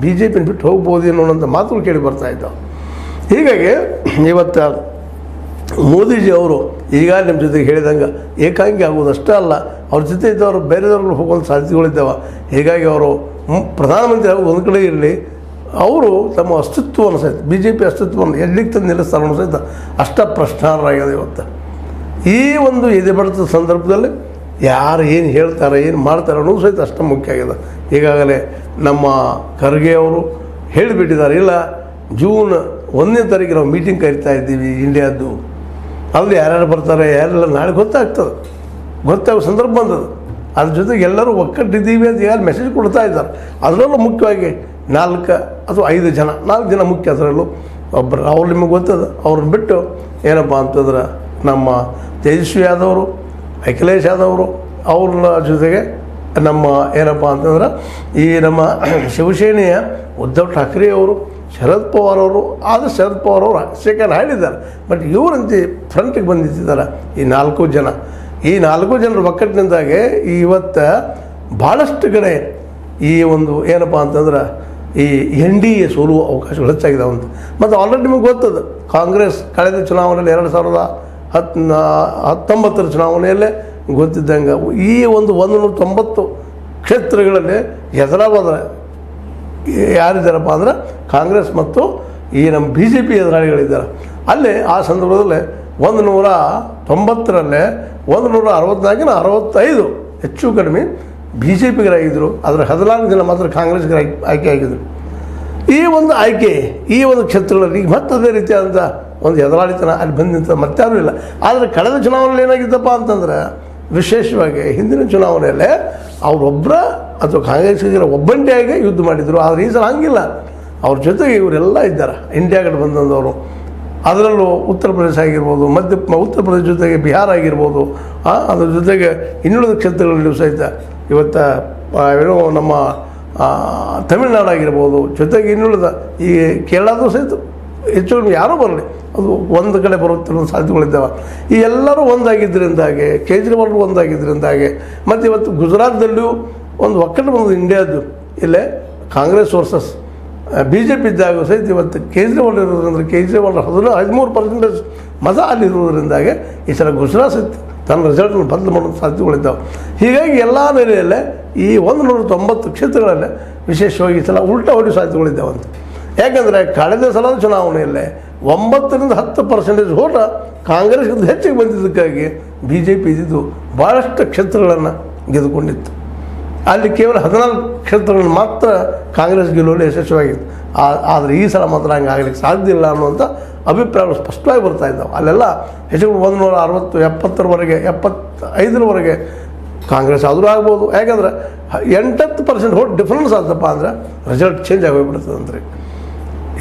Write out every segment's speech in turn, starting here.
B J ಪಿನ ಬಿಟ್ಟು ಹೋಗ್ಬೋದು ಅನ್ನೋಂಥ ಮಾತುಗಳು ಕೇಳಿ ಬರ್ತಾ ಇದ್ದಾವೆ. ಹೀಗಾಗಿ ಇವತ್ತು ಮೋದಿಜಿ ಅವರು ಈಗ ನಿಮ್ಮ ಜೊತೆಗೆ ಹೇಳಿದಂಗೆ ಏಕಾಂಗಿ ಆಗೋದು ಅಷ್ಟೇ ಅಲ್ಲ, ಅವ್ರ ಜೊತೆ ಇದ್ದವರು ಬೇರೆದವ್ರಿಗೆ ಹೋಗುವಂಥ ಸಾಧ್ಯತೆಗಳಿದ್ದಾವೆ. ಹೀಗಾಗಿ ಅವರು ಪ್ರಧಾನಮಂತ್ರಿ ಆಗೋದು ಒಂದು ಕಡೆ ಇರಲಿ, ಅವರು ತಮ್ಮ ಅಸ್ತಿತ್ವವನ್ನು ಸಹಿತ ಬಿ ಜೆ ಪಿ ಅಸ್ತಿತ್ವವನ್ನು ಎಲ್ಲಿಗೆ ತಂದು ನಿಲ್ಲಿಸ್ತಾರೆ ಅನ್ನೋ ಸಹಿತ ಅಷ್ಟ ಪ್ರಶ್ನಾರ್ಹರಾಗ್ಯದ. ಇವತ್ತು ಈ ಒಂದು ಎದೆಬಡಿದ ಸಂದರ್ಭದಲ್ಲಿ ಯಾರು ಏನು ಹೇಳ್ತಾರೆ ಏನು ಮಾಡ್ತಾರೆ ಅನ್ನೋದು ಸಹಿತ ಅಷ್ಟು ಮುಖ್ಯ ಆಗಿದೆ. ಈಗಾಗಲೇ ನಮ್ಮ ಖರ್ಗೆ ಅವರು ಹೇಳಿಬಿಟ್ಟಿದ್ದಾರೆ, ಇಲ್ಲ ಜೂನ್ 1ನೇ ತಾರೀಕು ನಾವು ಮೀಟಿಂಗ್ ಕರಿತಾ ಇದ್ದೀವಿ ಇಂಡಿಯಾದ್ದು, ಅಲ್ಲಿ ಯಾರ್ಯಾರು ಬರ್ತಾರೆ ಯಾರೆಲ್ಲ ನಾಳೆ ಗೊತ್ತಾಗೋ ಸಂದರ್ಭ ಬಂದದ್ದು. ಅದ್ರ ಜೊತೆಗೆ ಎಲ್ಲರೂ ಒಕ್ಕಟ್ಟಿದ್ದೀವಿ ಅಂತ ಯಾರು ಮೆಸೇಜ್ ಕೊಡ್ತಾ ಇದ್ದಾರೆ. ಅದರಲ್ಲೂ ಮುಖ್ಯವಾಗಿ 4 ಅಥವಾ 5 ಜನ, 4 ಜನ ಮುಖ್ಯ. ಅದರಲ್ಲೂ ಒಬ್ಬರು ಅವ್ರು ನಿಮಗೆ ಗೊತ್ತದ, ಅವ್ರನ್ನ ಬಿಟ್ಟು ಏನಪ್ಪ ಅಂತಂದ್ರೆ ನಮ್ಮ ತೇಜಸ್ವಿ ಯಾದವರು, ಅಖಿಲೇಶ್ ಯಾದವರು, ಅವ್ರ ಜೊತೆಗೆ ನಮ್ಮ ಏನಪ್ಪ ಅಂತಂದ್ರೆ ಈ ನಮ್ಮ ಶಿವಸೇನೆಯ ಉದ್ಧವ್ ಠಾಕ್ರೆ ಅವರು, ಶರದ್ ಪವಾರ್ ಅವರು. ಆದರೆ ಶರದ್ ಪವಾರ್ ಅವರು ಸೆಕೆಂಡ್ ಹೇಳಿದ್ದಾರೆ, ಬಟ್ ಇವರಂತೆ ಫ್ರಂಟಿಗೆ ಬಂದಿದ್ದಾರೆ. ಈ 4 ಜನ, ಈ 4 ಜನರ ಒಕ್ಕಟ್ಟಿನಿಂದಾಗೆ ಇವತ್ತು ಭಾಳಷ್ಟು ಕಡೆ ಈ ಒಂದು ಏನಪ್ಪ ಅಂತಂದ್ರೆ ಈ NDA ಸೋಲುವ ಅವಕಾಶಗಳು ಹೆಚ್ಚಾಗಿದ್ದಾವೆ ಅಂತ. ಮತ್ತು ಆಲ್ರೆಡಿ ನಿಮಗೆ ಗೊತ್ತದ, ಕಾಂಗ್ರೆಸ್ ಕಳೆದ ಚುನಾವಣೆಯಲ್ಲಿ 2019 ಚುನಾವಣೆಯಲ್ಲೇ ಗೊತ್ತಿದ್ದಂಗೆ ಈ ಒಂದು 190 ಕ್ಷೇತ್ರಗಳಲ್ಲಿ ಎದುರಾಗೋದ ಯಾರಿದ್ದಾರಪ್ಪ ಅಂದ್ರೆ ಕಾಂಗ್ರೆಸ್ ಮತ್ತು ಈ ನಮ್ಮ BJP ಎದುರಾಳಿಗಳಿದ್ದಾರೆ. ಅಲ್ಲಿ ಆ ಸಂದರ್ಭದಲ್ಲಿ 190ರಲ್ಲೇ 164ನ 65 ಹೆಚ್ಚು ಕಡಿಮೆ BJPಗರಾಗಿದ್ದರು. ಅದರ 14 ಜನ ಮಾತ್ರ ಕಾಂಗ್ರೆಸ್ಗೆ ಆಯ್ಕೆ ಆಗಿದ್ದರು. ಈ ಒಂದು ಆಯ್ಕೆ ಈ ಒಂದು ಕ್ಷೇತ್ರಗಳಲ್ಲಿ ಈಗ ಮತ್ತೆ ಅದೇ ರೀತಿಯಾದಂಥ ಒಂದು ಎದುರಾಳಿತನ ಅಲ್ಲಿ ಬಂದಂಥ ಮತ್ತಾರೂ ಇಲ್ಲ. ಆದರೆ ಕಳೆದ ಚುನಾವಣೆಯಲ್ಲಿ ಏನಾಗಿದ್ದಪ್ಪ ಅಂತಂದ್ರೆ ವಿಶೇಷವಾಗಿ ಹಿಂದಿನ ಚುನಾವಣೆಯಲ್ಲೇ ಅವರೊಬ್ಬರ ಅಥವಾ ಕಾಂಗ್ರೆಸ್ಸಿಗರ ಒಬ್ಬಂಟಿಯಾಗಿ ಯುದ್ಧ ಮಾಡಿದರು. ಆದರೆ ಈ ಸಲ ಹಂಗಿಲ್ಲ, ಅವ್ರ ಜೊತೆಗೆ ಇವರೆಲ್ಲ ಇದ್ದಾರೆ, ಇಂಡಿಯಾಗಡೆ ಬಂದಂಥವರು. ಅದರಲ್ಲೂ ಉತ್ತರ ಪ್ರದೇಶ ಆಗಿರ್ಬೋದು, ಉತ್ತರ ಪ್ರದೇಶ ಜೊತೆಗೆ ಬಿಹಾರ ಆಗಿರ್ಬೋದು, ಅದ್ರ ಜೊತೆಗೆ ಇನ್ನುಳಿದ ಕ್ಷೇತ್ರಗಳಲ್ಲಿ ಸಹಿತ ಇವತ್ತು ಏನೋ ನಮ್ಮ ತಮಿಳುನಾಡು ಆಗಿರ್ಬೋದು, ಜೊತೆಗೆ ಇನ್ನುಳಿದ ಈ ಕೇರಳದ ಸಹಿತ ಹೆಚ್ಚು ಯಾರೂ ಬರಲಿ, ಅದು ಒಂದು ಕಡೆ ಬರುತ್ತಿರೋ ಸಾಧ್ಯತೆಗಳಿದ್ದಾವೆ. ಈ ಎಲ್ಲರೂ ಒಂದಾಗಿದ್ದರಿಂದಾಗೆ, ಕೇಜ್ರಿವಾಲ್ ಒಂದಾಗಿದ್ದರಿಂದಾಗೆ, ಮತ್ತು ಇವತ್ತು ಗುಜರಾತ್ದಲ್ಲಿಯೂ ಒಂದು ಒಕ್ಕಟ್ಟು ಬಂದು ಇಂಡಿಯಾದ್ದು, ಇಲ್ಲೇ ಕಾಂಗ್ರೆಸ್ ವರ್ಸಸ್ BJP ಇದ್ದಾಗ ಸಹಿತ ಇವತ್ತು ಕೇಜ್ರಿವಾಲ್ ಇರೋದ್ರಿಂದ ಕೇಜ್ರಿವಾಲ್ 13% ಮತ ಅಲ್ಲಿರೋದ್ರಿಂದಾಗೆ ಈ ಸಲ ಗುಜರಾತ್ ಸಹಿತ ತನ್ನ ರಿಸಲ್ಟನ್ನು ಬದಲು ಮಾಡೋ ಸಾಧ್ಯತೆಗಳಿದ್ದಾವೆ. ಹೀಗಾಗಿ ಎಲ್ಲ ನೆಲೆಯಲ್ಲೇ ಈ 190 ಕ್ಷೇತ್ರಗಳಲ್ಲೇ ವಿಶೇಷವಾಗಿ ಈ ಸಲ ಉಲ್ಟಾ ಹೊಡೆಯೋ ಸಾಧ್ಯತೆಗಳಿದ್ದಾವಂತೆ. ಯಾಕಂದರೆ ಕಳೆದ ಸಲದ ಚುನಾವಣೆಯಲ್ಲೇ 9ರಿಂದ 10% ಓಟ ಕಾಂಗ್ರೆಸ್ಗಿಂತ ಹೆಚ್ಚಿಗೆ ಬಂದಿದ್ದಕ್ಕಾಗಿ BJP ಇದ್ದಿದ್ದು ಭಾಳಷ್ಟು ಕ್ಷೇತ್ರಗಳನ್ನು ಗೆದ್ದುಕೊಂಡಿತ್ತು. ಅಲ್ಲಿ ಕೇವಲ 14 ಕ್ಷೇತ್ರಗಳನ್ನು ಮಾತ್ರ ಕಾಂಗ್ರೆಸ್ ಗೆಲ್ಲುವಲ್ಲಿ ಯಶಸ್ವಿಯಾಗಿತ್ತು. ಆದರೆ ಈ ಸಲ ಮಾತ್ರ ಹಂಗೆ ಆಗಲಿಕ್ಕೆ ಸಾಧ್ಯ ಇಲ್ಲ ಅನ್ನುವಂಥ ಅಭಿಪ್ರಾಯಗಳು ಸ್ಪಷ್ಟವಾಗಿ ಬರ್ತಾ ಇದ್ದಾವೆ. ಅಲ್ಲೆಲ್ಲ ಹೆಚ್ಚು 160, 70ರವರೆಗೆ 75ರವರೆಗೆ ಕಾಂಗ್ರೆಸ್ ಆದರೂ ಆಗ್ಬೋದು. ಯಾಕಂದರೆ 8-10% ಓಟ್ ಡಿಫ್ರೆನ್ಸ್ ಆತಪ್ಪ ಅಂದರೆ ರಿಸಲ್ಟ್ ಚೇಂಜ್ ಆಗೋಗ್ಬಿಡ್ತದೆ. ಅಂದರೆ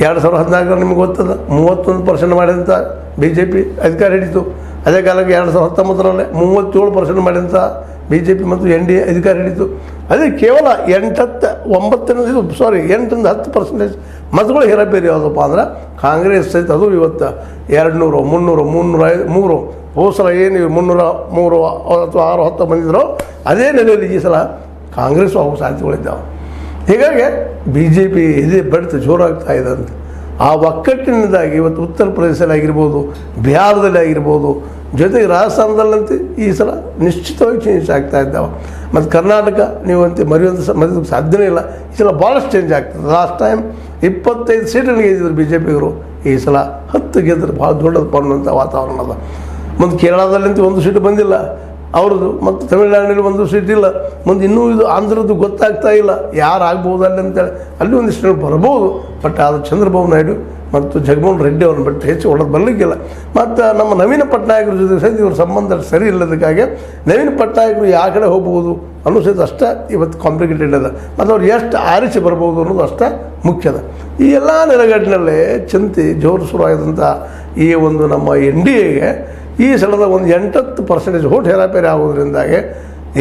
2014 ನಿಮಗೆ ಗೊತ್ತದ 31% ಮಾಡಿದಂಥ BJP ಅಧಿಕಾರ ಹಿಡಿತು. ಅದೇ ಕಾಲಕ್ಕೆ 2019ರಲ್ಲಿ 37% ಮಾಡಿದಂಥ BJP ಮತ್ತು NDA ಅಧಿಕಾರ ಹಿಡಿತು. ಅದೇ ಕೇವಲ 8-10% ಮತಗಳು ಹೇರಬೇರಿ ಯಾವುದಪ್ಪ ಅಂದ್ರೆ ಕಾಂಗ್ರೆಸ್ ಸಹಿತ ಅದು ಇವತ್ತು 200, 300, 303 ಹೋದ ಸಲ ಏನು 303 ಅಥವಾ 6, 10 ಬಂದಿದ್ರು, ಅದೇ ನೆಲೆಯಲ್ಲಿ ಈ ಸಲ ಕಾಂಗ್ರೆಸ್ ಆಗೋ ಸಾಧ್ಯತೆಗಳಿದ್ದಾವೆ. ಹೀಗಾಗಿ BJP ಇದೇ ಬಡಿತ ಜೋರಾಗ್ತಾ ಇದೆ ಅಂತ. ಆ ಒಕ್ಕಟ್ಟಿನಿಂದಾಗಿ ಇವತ್ತು ಉತ್ತರ ಪ್ರದೇಶದಲ್ಲಿ ಆಗಿರ್ಬೋದು, ಬಿಹಾರದಲ್ಲಿ ಆಗಿರ್ಬೋದು, ಜೊತೆಗೆ ರಾಜಸ್ಥಾನದಲ್ಲಂತೆ ಈ ಸಲ ನಿಶ್ಚಿತವಾಗಿ ಚೇಂಜ್ ಆಗ್ತಾ ಇದ್ದಾವೆ. ಮತ್ತು ಕರ್ನಾಟಕ ನೀವಂತೆ ಮರೆಯೋದಕ್ಕೆ ಸಾಧ್ಯನೇ ಇಲ್ಲ. ಈ ಸಲ ಭಾಳಷ್ಟು ಚೇಂಜ್ ಆಗ್ತದೆ. ಲಾಸ್ಟ್ ಟೈಮ್ 25 ಸೀಟನ್ನು ಗೆದ್ದಿದ್ರು BJPಗರು, ಈ ಸಲ 10 ಗೆದ್ದರೆ ಭಾಳ ದೊಡ್ಡದು ಅನ್ನುವಂಥ ವಾತಾವರಣ ಅದ. ಮುಂದೆ ಕೇರಳದಲ್ಲಂತೂ 1 ಸೀಟು ಬಂದಿಲ್ಲ ಅವ್ರದ್ದು, ಮತ್ತು ತಮಿಳುನಾಡಿನಲ್ಲಿ 1 ಸೀಟ್ ಇಲ್ಲ. ಮುಂದೆ ಇನ್ನೂ ಇದು ಆಂಧ್ರದ್ದು ಗೊತ್ತಾಗ್ತಾ ಇಲ್ಲ ಯಾರು ಆಗ್ಬೋದು ಅಲ್ಲಿ ಅಂತೇಳಿ. ಅಲ್ಲಿ ಒಂದಿಷ್ಟು ಬರ್ಬೋದು, ಬಟ್ ಅದು ಚಂದ್ರಬಾಬು ನಾಯ್ಡು ಮತ್ತು ಜಗನ್ಮೋಹನ್ ರೆಡ್ಡಿ ಅವ್ರನ್ನ ಬಿಟ್ಟು ಹೆಚ್ಚು ಹೊಡೆದು ಬರಲಿಕ್ಕಿಲ್ಲ. ಮತ್ತು ನಮ್ಮ ನವೀನ ಪಟ್ನಾಯಕರ ಜೊತೆ ಸಹಿತ ಇವ್ರ ಸಂಬಂಧ ಸರಿ ಇಲ್ಲದಕ್ಕಾಗಿ ನವೀನ ಪಟ್ನಾಯಕರು ಯಾವ ಕಡೆ ಹೋಗ್ಬೋದು ಅನ್ನೋ ಸಹಿತ ಅಷ್ಟೇ ಇವತ್ತು ಕಾಂಪ್ಲಿಕೇಟೆಡ್ ಅದ. ಮತ್ತು ಅವ್ರು ಎಷ್ಟು ಆರಿಸಿ ಬರ್ಬೋದು ಅನ್ನೋದು ಅಷ್ಟೇ ಮುಖ್ಯದ. ಈ ಎಲ್ಲ ನೆಲೆಗಟ್ಟಿನಲ್ಲೇ ಚಿಂತೆ ಜೋರು ಶುರುವಾದಂಥ ಈ ಒಂದು ನಮ್ಮ NDAಗೆ ಈ ಸಲದ ಒಂದು 8-10% ಓಟ್ ಹೇರಾಪೇರಿ ಆಗೋದ್ರಿಂದಾಗೆ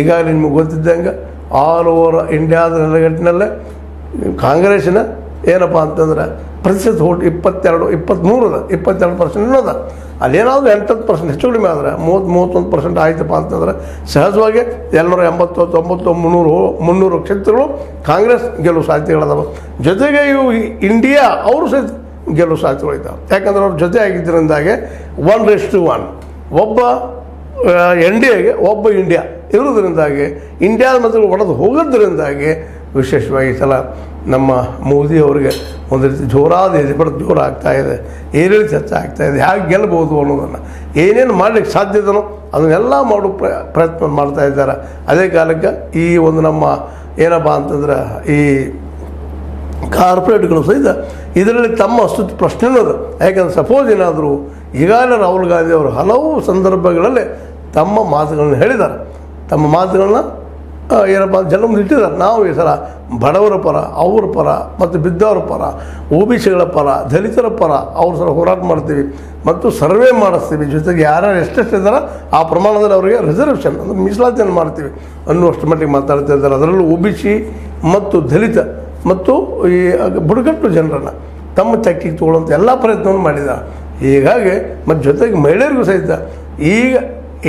ಈಗಾಗಲೇ ನಿಮಗೆ ಗೊತ್ತಿದ್ದಂಗೆ ಆಲ್ ಓವರ್ ಇಂಡಿಯಾದ ನೆಲೆಗಟ್ಟಿನಲ್ಲೇ ಕಾಂಗ್ರೆಸ್ಸಿನ ಏನಪ್ಪ ಅಂತಂದ್ರೆ ಪ್ರತಿಶತ ಓಟ್ 22-23% ಅದ. ಅಲ್ಲೇನಾದರೂ 8% ಹೆಚ್ಚು ಕಡಿಮೆ ಆದರೆ 30-31% ಆಯ್ತಪ್ಪ ಅಂತಂದ್ರೆ ಸಹಜವಾಗಿ 280-90-300 ಕ್ಷೇತ್ರಗಳು ಕಾಂಗ್ರೆಸ್ ಗೆಲ್ಲುವ ಸಾಧ್ಯತೆಗಳದಾವೆ. ಜೊತೆಗೆ ಇವು ಇಂಡಿಯಾ ಅವರು ಸಹಿತ ಗೆಲ್ಲುವ ಸಾಧ್ಯತೆಗಳಿದ್ದಾವೆ. ಯಾಕಂದ್ರೆ ಅವ್ರ ಜೊತೆ ಆಗಿದ್ದರಿಂದಾಗೆ 1:1 ಒಬ್ಬ NDAಗೆ ಒಬ್ಬ ಇಂಡಿಯಾ ಇರೋದ್ರಿಂದಾಗಿ ಇಂಡಿಯಾದ ಮಧ್ಯೆ ಒಡೆದು ಹೋಗೋದ್ರಿಂದಾಗಿ ವಿಶೇಷವಾಗಿ ಈ ಸಲ ನಮ್ಮ ಮೋದಿ ಅವರಿಗೆ ಒಂದು ರೀತಿ ಜೋರಾದ ಜೋರು ಆಗ್ತಾಯಿದೆ, ಏನೇನು ಚರ್ಚೆ ಆಗ್ತಾಯಿದೆ, ಹೇಗೆ ಗೆಲ್ಲಬಹುದು ಅನ್ನೋದನ್ನು, ಏನೇನು ಮಾಡಲಿಕ್ಕೆ ಸಾಧ್ಯದನೋ ಅದನ್ನೆಲ್ಲ ಮಾಡೋ ಪ್ರಯತ್ನ ಮಾಡ್ತಾ ಇದ್ದಾರೆ. ಅದೇ ಕಾಲಕ್ಕೆ ಈ ಒಂದು ನಮ್ಮ ಏನಪ್ಪ ಅಂತಂದ್ರೆ ಈ ಕಾರ್ಪೊರೇಟ್ಗಳು ಸಹಿತ ಇದರಲ್ಲಿ ತಮ್ಮ ಅಸ್ತಿತ್ವ ಪ್ರಶ್ನೆನೂ ಅದು. ಯಾಕಂದ್ರೆ ಸಪೋಸ್ ಏನಾದರೂ ಈಗಾಗಲೇ ರಾಹುಲ್ ಗಾಂಧಿ ಅವರು ಹಲವು ಸಂದರ್ಭಗಳಲ್ಲಿ ತಮ್ಮ ಮಾತುಗಳನ್ನು ಹೇಳಿದ್ದಾರೆ. ತಮ್ಮ ಮಾತುಗಳನ್ನ ಏನಪ್ಪ ಜನ ಮುಂದೆ ಇಟ್ಟಿದ್ದಾರೆ. ನಾವು ಈ ಸಲ ಬಡವರ ಪರ, ಅವ್ರ ಪರ ಮತ್ತು ಬಿದ್ದವರ ಪರ, OBCಗಳ ಪರ, ದಲಿತರ ಪರ ಅವ್ರ ಸಲ ಹೋರಾಟ ಮಾಡ್ತೀವಿ ಮತ್ತು ಸರ್ವೆ ಮಾಡಿಸ್ತೀವಿ. ಜೊತೆಗೆ ಯಾರ್ಯಾರು ಎಷ್ಟೆಷ್ಟು ಇದ್ದಾರೆ ಆ ಪ್ರಮಾಣದಲ್ಲಿ ಅವರಿಗೆ ರಿಸರ್ವೇಷನ್ ಅಂದರೆ ಮೀಸಲಾತಿಯನ್ನು ಮಾಡ್ತೀವಿ ಅನ್ನುವಷ್ಟು ಮಟ್ಟಿಗೆ ಮಾತಾಡ್ತಾ ಇದ್ದಾರೆ. ಅದರಲ್ಲೂ OBC ಮತ್ತು ದಲಿತ ಮತ್ತು ಈ ಬುಡಕಟ್ಟು ಜನರನ್ನು ತಮ್ಮ ತೆಕ್ಕಿಗೆ ತೊಗೊಳ್ಳುವಂಥ ಎಲ್ಲ ಪ್ರಯತ್ನವನ್ನು ಮಾಡಿದ್ದಾರೆ. ಹೀಗಾಗಿ ಮತ್ತು ಜೊತೆಗೆ ಮಹಿಳೆಯರಿಗೂ ಸಹಿತ ಈಗ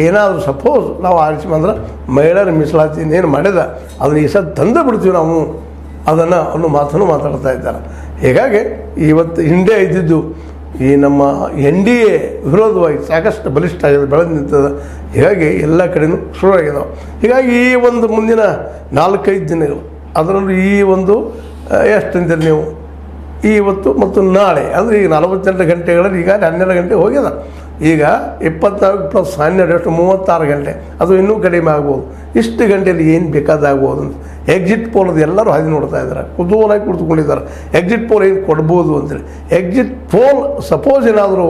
ಏನಾದರೂ ಸಪೋಸ್ ನಾವು ಆರಿಸಿ ಬಂದ್ರೆ ಮಹಿಳೆಯರ ಮೀಸಲಾತಿ ಏನು ಮಾಡಿದ ಅದನ್ನು ಈ ಸಲ ತಂದು ಬಿಡ್ತೀವಿ ನಾವು ಅದನ್ನು ಅನ್ನೋ ಮಾತನ್ನು ಮಾತಾಡ್ತಾ ಇದ್ದಾರೆ. ಹೀಗಾಗಿ ಇವತ್ತು ಇಂಡಿಯಾ ಇದ್ದಿದ್ದು ಈ ನಮ್ಮ NDA ವಿರೋಧವಾಗಿ ಸಾಕಷ್ಟು ಬಲಿಷ್ಠ ಆಗಿದೆ, ಬೆಳೆದು ನಿಂತದ. ಹೀಗಾಗಿ ಎಲ್ಲ ಕಡೆಯೂ ಶುರುವಾಗಿದ್ದಾವೆ. ಹೀಗಾಗಿ ಈ ಒಂದು ಮುಂದಿನ 4-5 ದಿನಗಳು ಅದರಲ್ಲೂ ಈ ಒಂದು ಎಷ್ಟು ಅಂತೀರಿ ನೀವು ಇವತ್ತು ಮತ್ತು ನಾಳೆ ಅಂದರೆ ಈಗ 48 ಗಂಟೆಗಳಲ್ಲಿ ಈಗ 12 ಗಂಟೆ ಹೋಗ್ಯದ. ಈಗ 24 + 12 ಎಷ್ಟು 36 ಗಂಟೆ, ಅದು ಇನ್ನೂ ಕಡಿಮೆ ಆಗ್ಬೋದು. ಇಷ್ಟು ಗಂಟೆಯಲ್ಲಿ ಏನು ಬೇಕಾದಾಗ್ಬೋದು ಅಂತ ಎಕ್ಸಿಟ್ ಪೋಲದು ಎಲ್ಲರೂ ಹಾದಿ ನೋಡ್ತಾ ಇದ್ದಾರೆ, ಕುತೂಹಲವಾಗಿ ಕುಳಿತುಕೊಂಡಿದ್ದಾರೆ. ಎಕ್ಸಿಟ್ ಪೋಲ್ ಏನು ಕೊಡ್ಬೋದು ಅಂತೇಳಿ. ಎಕ್ಸಿಟ್ ಪೋಲ್ ಸಪೋಸ್ ಏನಾದರೂ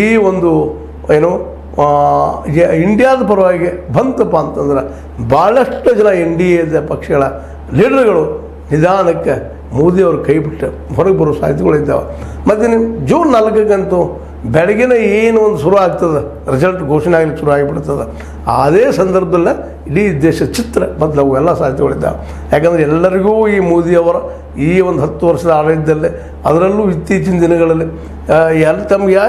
ಈ ಒಂದು ಏನು ಇಂಡಿಯಾದ ಪರವಾಗಿ ಬಂತಪ್ಪ ಅಂತಂದ್ರೆ ಭಾಳಷ್ಟು ಜನ NDA ಪಕ್ಷಗಳ ಲೀಡರ್ಗಳು ನಿಧಾನಕ್ಕೆ ಮೋದಿಯವರು ಕೈ ಬಿಟ್ಟು ಹೊರಗೆ ಬರೋ ಸಾಧ್ಯತೆಗಳಿದ್ದಾವೆ. ಮತ್ತು ನೀವು ಜೂನ್ 4ಗಂತೂ ಬೆಳಗಿನ ಏನು ಒಂದು ಶುರು ಆಗ್ತದೆ, ರಿಸಲ್ಟ್ ಘೋಷಣೆ ಆಗಲಿಕ್ಕೆ ಶುರು ಆಗಿಬಿಡ್ತದೆ. ಅದೇ ಸಂದರ್ಭದಲ್ಲೇ ಇಡೀ ದೇಶ ಚಿತ್ರ ಬದಲಾಗುವ ಎಲ್ಲ ಸಾಧ್ಯತೆಗಳಿದ್ದಾವೆ. ಯಾಕಂದರೆ ಎಲ್ಲರಿಗೂ ಈ ಮೋದಿಯವರ ಈ ಒಂದು 10 ವರ್ಷದ ಆಡಳಿತದಲ್ಲೇ ಅದರಲ್ಲೂ ಇತ್ತೀಚಿನ ದಿನಗಳಲ್ಲಿ ತಮಗೆ